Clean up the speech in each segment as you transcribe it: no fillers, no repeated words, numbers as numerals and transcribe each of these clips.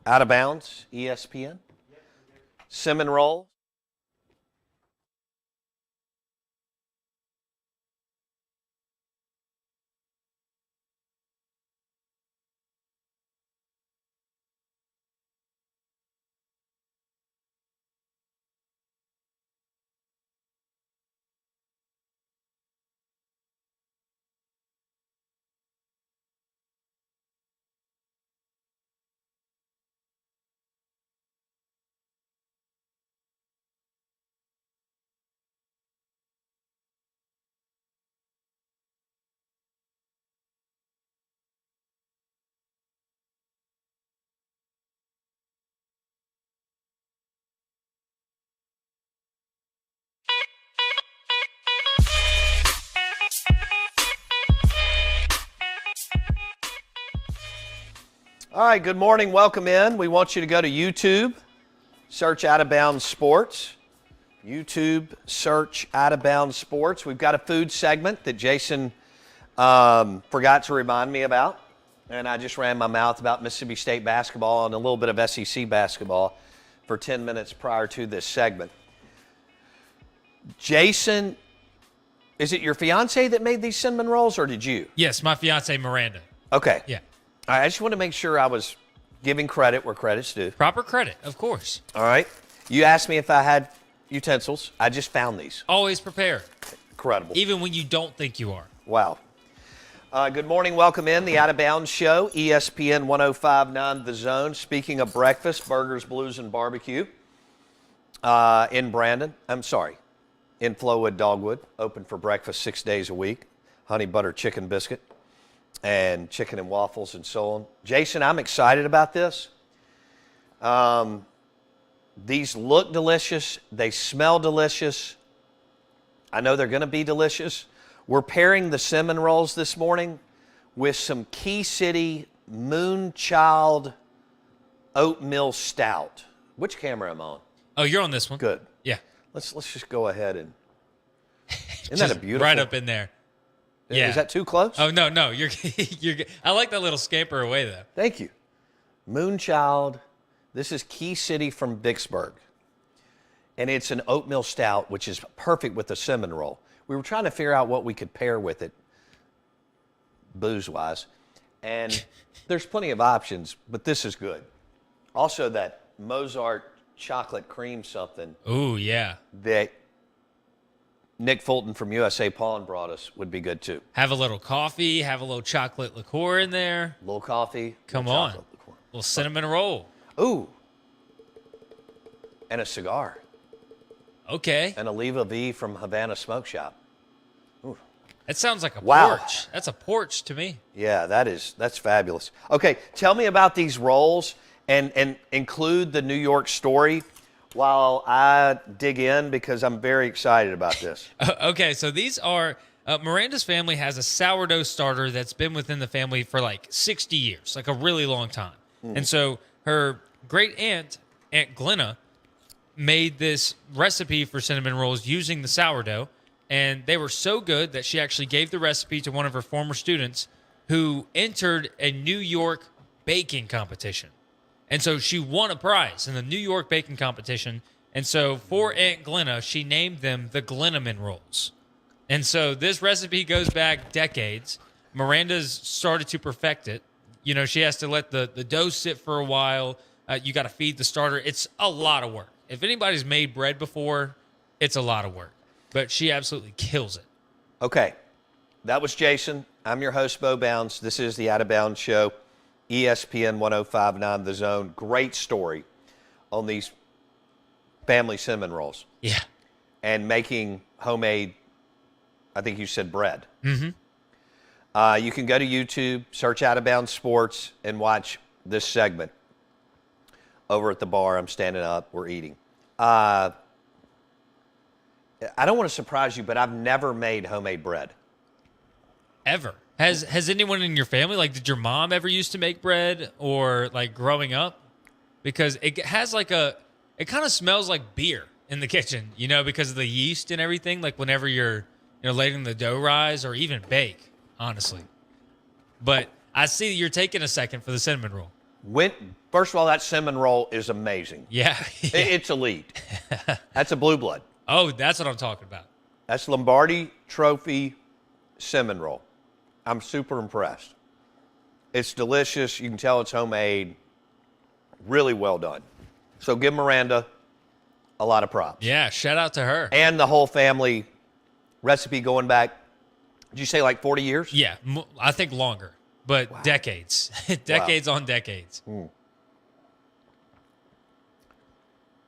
Out of Bounds, ESPN. Cinnamon roll. All right, good morning. Welcome in. We want you to go to YouTube, search Out of Bounds Sports. YouTube, search Out of Bounds Sports. We've got a food segment that Jason forgot to remind me about, and I just ran my mouth about Mississippi State basketball and a little bit of SEC basketball for 10 minutes prior to this segment. Jason, is it your fiance that made these cinnamon rolls, or did you? Yes, my fiance Miranda. Okay. Yeah. All right, I just want to make sure I was giving credit where credit's due. Proper credit, of course. All right. You asked me if I had utensils. I just found these. Always prepared. Incredible. Even when you don't think you are. Wow. Good morning. Welcome in the Out of Bounds Show, ESPN 105.9 The Zone. Speaking of breakfast, burgers, blues, and barbecue in Brandon. I'm sorry, in Flowwood, Dogwood. Open for breakfast 6 days a week. Honey butter chicken biscuit and chicken and waffles and so on. Jason, I'm excited about this. These look delicious. They smell delicious. I know they're going to be delicious. We're pairing the cinnamon rolls this morning with some Key City Moonchild Oatmeal Stout. Which camera am I on? Oh, you're on this one. Good. Yeah. Let's just go ahead and. Isn't that a beautiful? Right up in there. Yeah. Is that too close? Oh no, you're good. I like that little scamper away though. Thank you. Moonchild. This is Key City from Vicksburg. And it's an oatmeal stout, which is perfect with the cinnamon roll. We were trying to figure out what we could pair with it, booze-wise. And there's plenty of options, but this is good. Also, that Mozart chocolate cream something. Ooh, yeah. That Nick Fulton from USA Pawn brought us would be good, too. Have a little coffee, have a little chocolate liqueur in there. A little coffee. Come on. A little cinnamon roll. Ooh. And a cigar. Okay. And a Leva V from Havana Smoke Shop. Ooh. That sounds like a Wow. porch. That's a porch to me. Yeah, that's fabulous. Okay, tell me about these rolls and include the New York story while I dig in because I'm very excited about this. Okay, so these are Miranda's family has a sourdough starter that's been within the family for like 60 years, like a really long time. And so her great aunt Glenna, made this recipe for cinnamon rolls using the sourdough, and they were so good that she actually gave the recipe to one of her former students who entered a New York baking competition. And so she won a prize in the New York baking competition. And so for Aunt Glenna, she named them the Glennaman rolls. And so this recipe goes back decades. Miranda's started to perfect it. You know, she has to let the dough sit for a while. You got to feed the starter. It's a lot of work. If anybody's made bread before, it's a lot of work. But she absolutely kills it. Okay. That was Jason. I'm your host, Bo Bounds. This is the Out of Bounds Show, ESPN 105.9 The Zone. Great story on these family cinnamon rolls. Yeah. And making homemade, I think you said bread. Mm-hmm. You can go to YouTube, search Out of Bounds Sports, and watch this segment. Over at the bar, I'm standing up, we're eating. I don't want to surprise you, but I've never made homemade bread. Ever. Has anyone in your family, like, did your mom ever used to make bread or, like, growing up? Because it has, like, it kind of smells like beer in the kitchen, you know, because of the yeast and everything, like, whenever you're, letting the dough rise or even bake, honestly. But I see you're taking a second for the cinnamon roll. First of all, that cinnamon roll is amazing. Yeah. It's elite. That's a blue blood. Oh, that's what I'm talking about. That's Lombardi Trophy cinnamon roll. I'm super impressed. It's delicious. You can tell it's homemade. Really well done. So give Miranda a lot of props. Yeah, shout out to her. And the whole family recipe going back, did you say like 40 years? Yeah, I think longer, but decades. Decades on decades.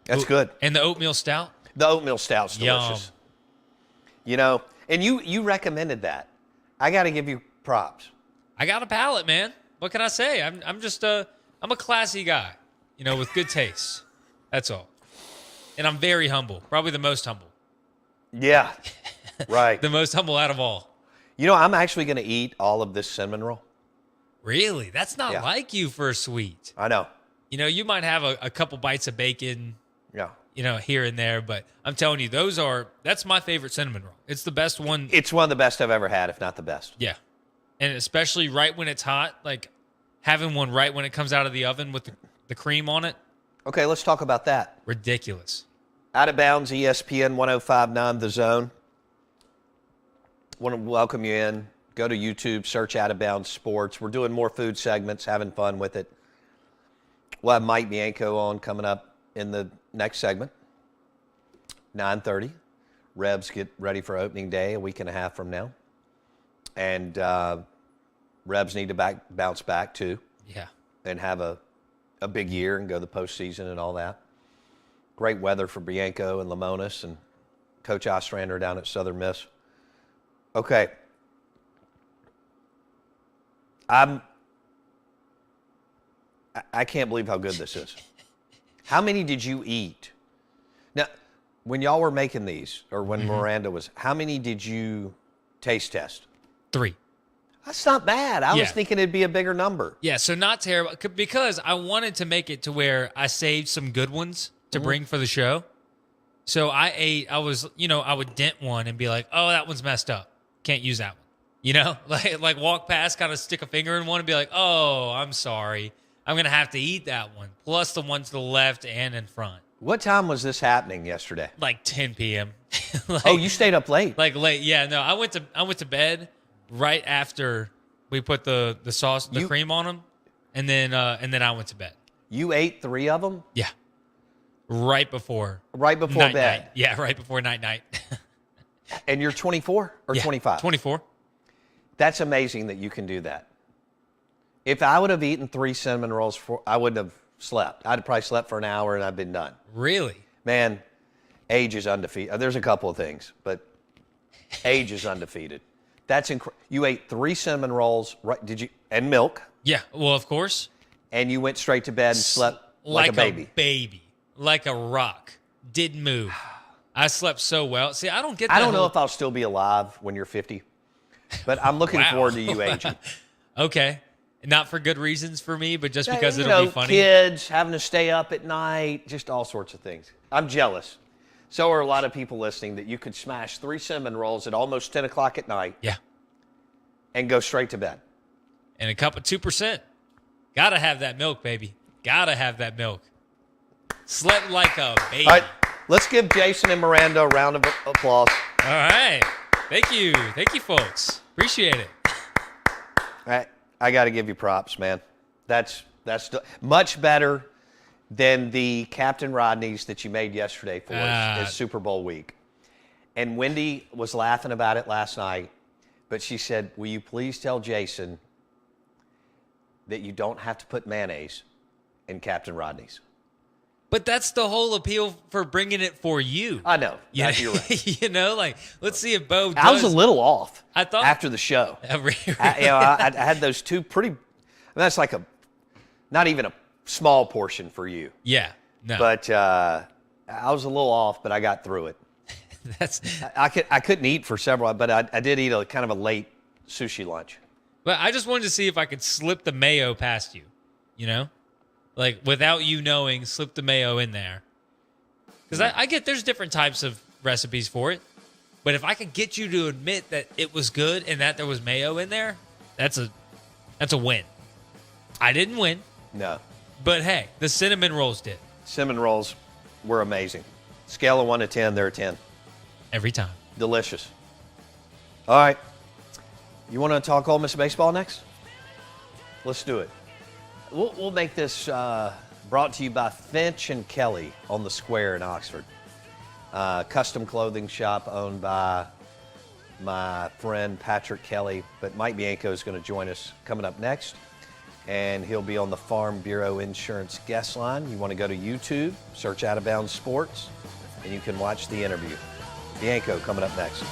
That's good. And the oatmeal stout? The oatmeal stout's delicious. Yum. And you recommended that. I got to give you props. I got a palate, man. What can I say? I'm just I'm a classy guy, with good taste. That's all. And I'm very humble. Probably the most humble. Yeah. Right. The most humble out of all. I'm actually going to eat all of this cinnamon roll. Really? That's not like you for a sweet. I know. You might have a couple bites of bacon. Yeah. Here and there, but I'm telling you, that's my favorite cinnamon roll. It's the best one. It's one of the best I've ever had, if not the best. Yeah. And especially right when it's hot, like having one right when it comes out of the oven with the cream on it. Okay, let's talk about that. Ridiculous. Out of Bounds, ESPN 105.9 The Zone. Want to welcome you in. Go to YouTube, search Out of Bounds Sports. We're doing more food segments, having fun with it. We'll have Mike Bianco on coming up in the next segment, 9:30. Rebs get ready for opening day a week and a half from now. And Rebs need to bounce back, too. Yeah. And have a big year and go to the postseason and all that. Great weather for Bianco and Lamonis and Coach Ostrander down at Southern Miss. Okay. I can't believe how good this is. How many did you eat? Now, when y'all were making these, or when Miranda was, how many did you taste test? 3. That's not bad. I was thinking it'd be a bigger number. Yeah, so not terrible, because I wanted to make it to where I saved some good ones to bring for the show. So I would dent one and be like, oh, that one's messed up. Can't use that one. Like walk past, kind of stick a finger in one and be like, oh, I'm sorry. I'm going to have to eat that one, plus the one to the left and in front. What time was this happening yesterday? Like 10 p.m. You stayed up late. Like late. Yeah, no, I went to bed right after we put the sauce, cream on them, and then I went to bed. You ate 3 of them? Yeah. Right before bed. Night. Yeah, right before night. And you're 24 or 25? 24. That's amazing that you can do that. If I would have eaten 3 cinnamon rolls, I wouldn't have slept. I'd have probably slept for an hour and I'd been done. Really? Man, age is undefeated. There's a couple of things, but age is undefeated. That's incredible. You ate 3 cinnamon rolls, right? Did you? And milk. Yeah. Well, of course. And you went straight to bed and slept like a baby. Like a rock. Didn't move. I slept so well. See, I don't get that. I don't know if I'll still be alive when you're 50, but I'm looking forward to you aging. Okay. Not for good reasons for me, but just because it'll be funny. Kids, having to stay up at night, just all sorts of things. I'm jealous. So are a lot of people listening that you could smash 3 cinnamon rolls at almost 10 o'clock at night. Yeah. And go straight to bed. And a cup of 2%. Gotta have that milk, baby. Gotta have that milk. Slept like a baby. All right, let's give Jason and Miranda a round of applause. All right. Thank you. Thank you, folks. Appreciate it. All right. I got to give you props, man. That's much better than the Captain Rodney's that you made yesterday for us as Super Bowl week. And Wendy was laughing about it last night, but she said, will you please tell Jason that you don't have to put mayonnaise in Captain Rodney's? But that's the whole appeal for bringing it for you. I know. Yeah. You're right. Let's see if Bo does. I was a little off I thought, after the show. Really? I had those 2 that's like not even a small portion for you. Yeah. No. But I was a little off, but I got through it. I couldn't eat for several, but I did eat a kind of a late sushi lunch. But I just wanted to see if I could slip the mayo past you, Like, without you knowing, slip the mayo in there. Because I get there's different types of recipes for it. But if I could get you to admit that it was good and that there was mayo in there, that's a win. I didn't win. No. But hey, the cinnamon rolls did. Cinnamon rolls were amazing. Scale of 1 to 10, they're a 10. Every time. Delicious. All right. You want to talk Ole Miss baseball next? Let's do it. We'll make this brought to you by Finch and Kelly on the Square in Oxford. Custom clothing shop owned by my friend Patrick Kelly. But Mike Bianco is going to join us coming up next. And he'll be on the Farm Bureau Insurance guest line. You want to go to YouTube, search Out of Bounds Sports, and you can watch the interview. Bianco coming up next.